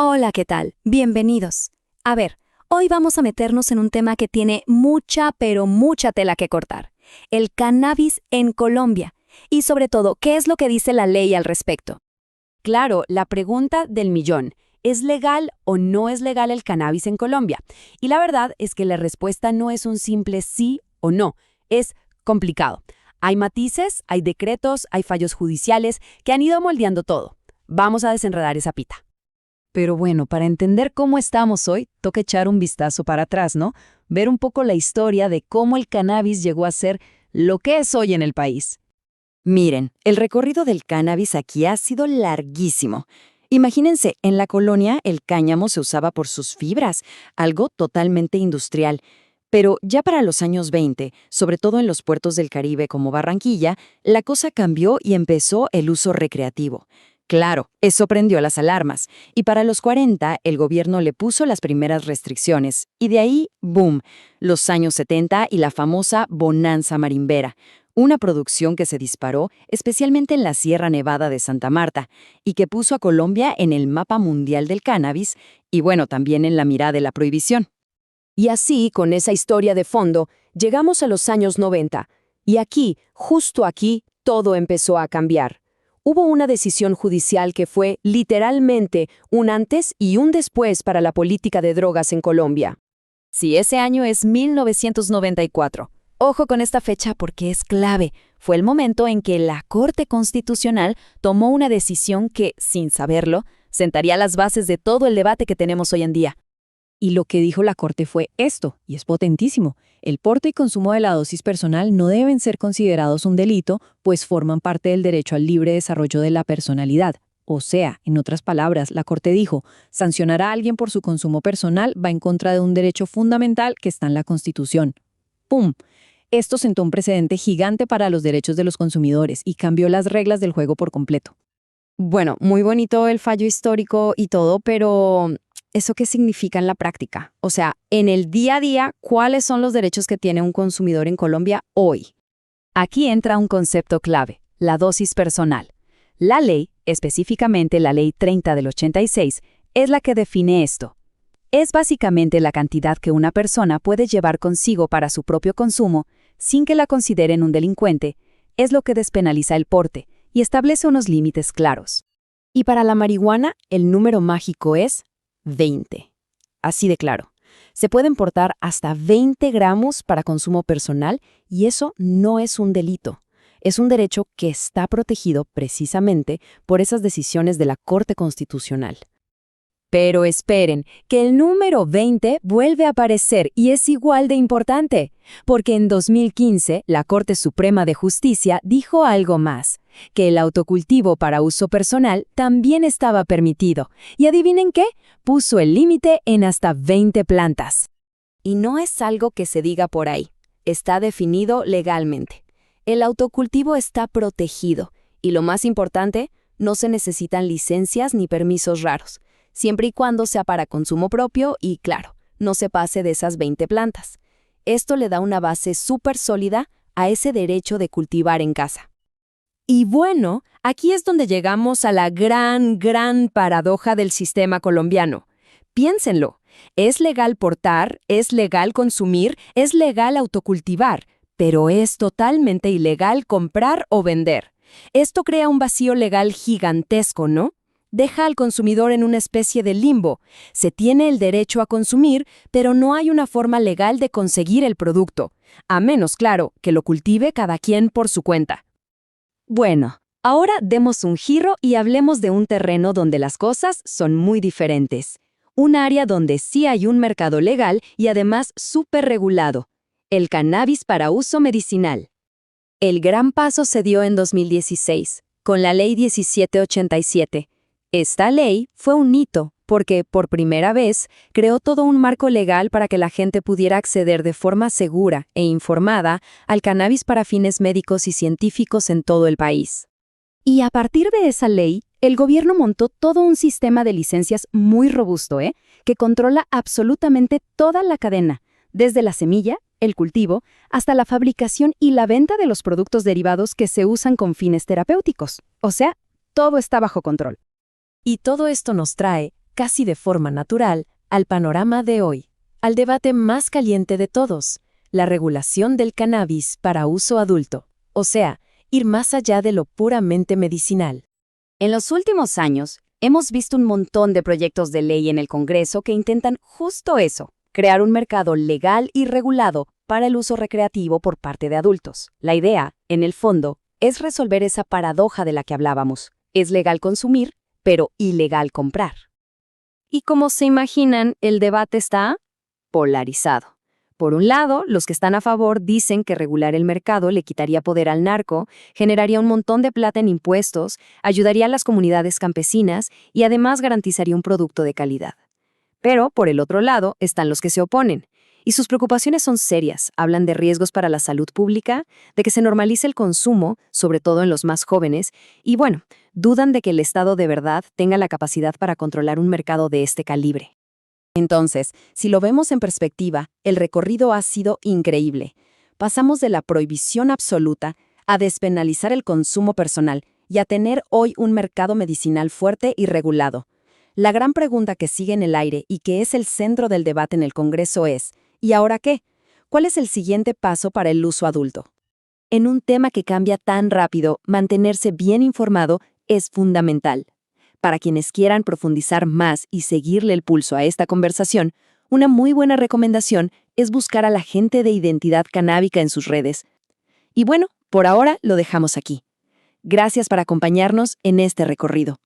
Hola, ¿qué tal? Bienvenidos. A ver, hoy vamos a meternos en un tema que tiene mucha, pero mucha tela que cortar. El cannabis en Colombia. Y sobre todo, ¿qué es lo que dice la ley al respecto? Claro, la pregunta del millón. ¿Es legal o no es legal el cannabis en Colombia? Y la verdad es que la respuesta no es un simple sí o no, es complicado. Hay matices, hay decretos, hay fallos judiciales que han ido moldeando todo. Vamos a desenredar esa pita. Pero bueno, para entender cómo estamos hoy, toca echar un vistazo para atrás, ¿no? Ver un poco la historia de cómo el cannabis llegó a ser lo que es hoy en el país. Miren, el recorrido del cannabis aquí ha sido larguísimo. Imagínense, en la colonia el cáñamo se usaba por sus fibras, algo totalmente industrial. Pero ya para los años 20, sobre todo en los puertos del Caribe como Barranquilla, la cosa cambió y empezó el uso recreativo. Claro, eso prendió las alarmas, y para los 40 el gobierno le puso las primeras restricciones, y de ahí, ¡boom!, los años 70 y la famosa bonanza marimbera, una producción que se disparó especialmente en la Sierra Nevada de Santa Marta y que puso a Colombia en el mapa mundial del cannabis y bueno, también en la mira de la prohibición. Y así, con esa historia de fondo, llegamos a los años 90. Y aquí, justo aquí, todo empezó a cambiar. Hubo una decisión judicial que fue, literalmente, un antes y un después para la política de drogas en Colombia. Sí, ese año es 1994. Ojo con esta fecha porque es clave. Fue el momento en que la Corte Constitucional tomó una decisión que, sin saberlo, sentaría las bases de todo el debate que tenemos hoy en día. Y lo que dijo la Corte fue esto, y es potentísimo. El porte y consumo de la dosis personal no deben ser considerados un delito, pues forman parte del derecho al libre desarrollo de la personalidad. O sea, en otras palabras, la Corte dijo, sancionar a alguien por su consumo personal va en contra de un derecho fundamental que está en la Constitución. ¡Pum! Esto sentó un precedente gigante para los derechos de los consumidores y cambió las reglas del juego por completo. Bueno, muy bonito el fallo histórico y todo, pero ¿eso qué significa en la práctica? O sea, en el día a día, ¿cuáles son los derechos que tiene un consumidor en Colombia hoy? Aquí entra un concepto clave, la dosis personal. La ley, específicamente la Ley 30 del 86, es la que define esto. Es básicamente la cantidad que una persona puede llevar consigo para su propio consumo sin que la consideren un delincuente, es lo que despenaliza el porte y establece unos límites claros. Y para la marihuana, el número mágico es 20. Así de claro. Se pueden portar hasta 20 gramos para consumo personal y eso no es un delito. Es un derecho que está protegido precisamente por esas decisiones de la Corte Constitucional. Pero esperen, que el número 20 vuelve a aparecer y es igual de importante, porque en 2015 la Corte Suprema de Justicia dijo algo más, que el autocultivo para uso personal también estaba permitido. Y adivinen qué, puso el límite en hasta 20 plantas. Y no es algo que se diga por ahí, está definido legalmente. El autocultivo está protegido y lo más importante, no se necesitan licencias ni permisos raros. Siempre y cuando sea para consumo propio y, claro, no se pase de esas 20 plantas. Esto le da una base súper sólida a ese derecho de cultivar en casa. Y bueno, aquí es donde llegamos a la gran paradoja del sistema colombiano. Piénsenlo, es legal portar, es legal consumir, es legal autocultivar, pero es totalmente ilegal comprar o vender. Esto crea un vacío legal gigantesco, ¿no? Deja al consumidor en una especie de limbo. Se tiene el derecho a consumir, pero no hay una forma legal de conseguir el producto, a menos, claro, que lo cultive cada quien por su cuenta. Bueno, ahora demos un giro y hablemos de un terreno donde las cosas son muy diferentes. Un área donde sí hay un mercado legal y además súper regulado. El cannabis para uso medicinal. El gran paso se dio en 2016, con la Ley 1787. Esta ley fue un hito porque, por primera vez, creó todo un marco legal para que la gente pudiera acceder de forma segura e informada al cannabis para fines médicos y científicos en todo el país. Y a partir de esa ley, el gobierno montó todo un sistema de licencias muy robusto, que controla absolutamente toda la cadena, desde la semilla, el cultivo, hasta la fabricación y la venta de los productos derivados que se usan con fines terapéuticos. O sea, todo está bajo control. Y todo esto nos trae casi de forma natural, al panorama de hoy, al debate más caliente de todos, la regulación del cannabis para uso adulto, o sea, ir más allá de lo puramente medicinal. En los últimos años, hemos visto un montón de proyectos de ley en el Congreso que intentan justo eso, crear un mercado legal y regulado para el uso recreativo por parte de adultos. La idea, en el fondo, es resolver esa paradoja de la que hablábamos. Es legal consumir, pero ilegal comprar. Y como se imaginan, el debate está polarizado. Por un lado, los que están a favor dicen que regular el mercado le quitaría poder al narco, generaría un montón de plata en impuestos, ayudaría a las comunidades campesinas y además garantizaría un producto de calidad. Pero, por el otro lado, están los que se oponen. Y sus preocupaciones son serias. Hablan de riesgos para la salud pública, de que se normalice el consumo, sobre todo en los más jóvenes, y bueno, dudan de que el Estado de verdad tenga la capacidad para controlar un mercado de este calibre. Entonces, si lo vemos en perspectiva, el recorrido ha sido increíble. Pasamos de la prohibición absoluta a despenalizar el consumo personal y a tener hoy un mercado medicinal fuerte y regulado. La gran pregunta que sigue en el aire y que es el centro del debate en el Congreso es, ¿y ahora qué? ¿Cuál es el siguiente paso para el uso adulto? En un tema que cambia tan rápido, mantenerse bien informado es fundamental. Para quienes quieran profundizar más y seguirle el pulso a esta conversación, una muy buena recomendación es buscar a la gente de identidad canábica en sus redes. Y bueno, por ahora lo dejamos aquí. Gracias por acompañarnos en este recorrido.